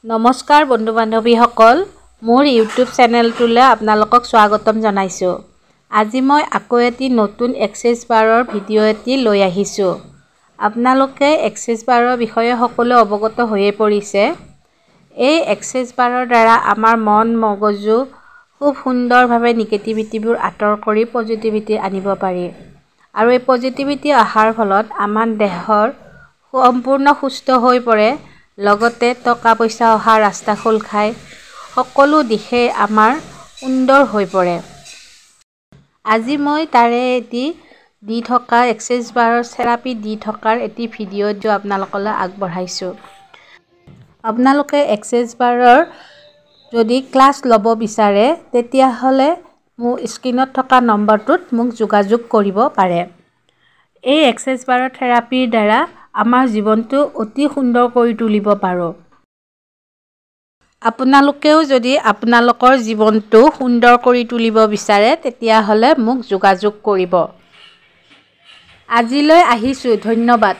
নমস্কাৰ বন্ধু বান্ধৱীসকল, মোৰ ইউটিউব চেনেলটোলৈ আপোনালোকক স্বাগতম জনাইছোঁ। আজি মই আকৌ এটি নতুন এক্সেছ বাৰৰ ভিডিঅ' এটি লৈ আহিছোঁ। আপোনালোকে এক্সেছ বাৰৰ বিষয়ে সকলো অৱগত হৈয়ে পৰিছে। এই এক্সেছ বাৰৰ দ্বাৰা আমাৰ মন মগজু খুব সুন্দৰভাৱে নিগেটিভিটিবোৰ আঁতৰ কৰি পজিটিভিটি আনিব পাৰি। আৰু এই পজিটিভিটি অহাৰ ফলত আমাৰ দেহৰ সম্পূৰ্ণ সুস্থ হৈ পৰে। লগতে টকা পইচা অহা ৰাস্তা খোল খায়, সকলো দিশে আমাৰ সুন্দৰ হৈ পৰে। আজি মই তাৰে এটি দি থকা এক্সেছ বাৰৰ থেৰাপি দি থকাৰ এটি ভিডিঅ' আপোনালোকলৈ আগবঢ়াইছোঁ। আপোনালোকে এক্সেছ বাৰৰ যদি ক্লাছ ল'ব বিচাৰে তেতিয়াহ'লে মোৰ স্ক্ৰীণত থকা নম্বৰটোত মোক যোগাযোগ কৰিব পাৰে। এই এক্সেছ বাৰৰ থেৰাপিৰ দ্বাৰা আমাৰ জীৱনটো অতি সুন্দৰ কৰি তুলিব পাৰোঁ। আপোনালোকেও যদি আপোনালোকৰ জীৱনটো সুন্দৰ কৰি তুলিব বিচাৰে তেতিয়াহ'লে মোক যোগাযোগ কৰিব। আজিলৈ আহিছোঁ, ধন্যবাদ।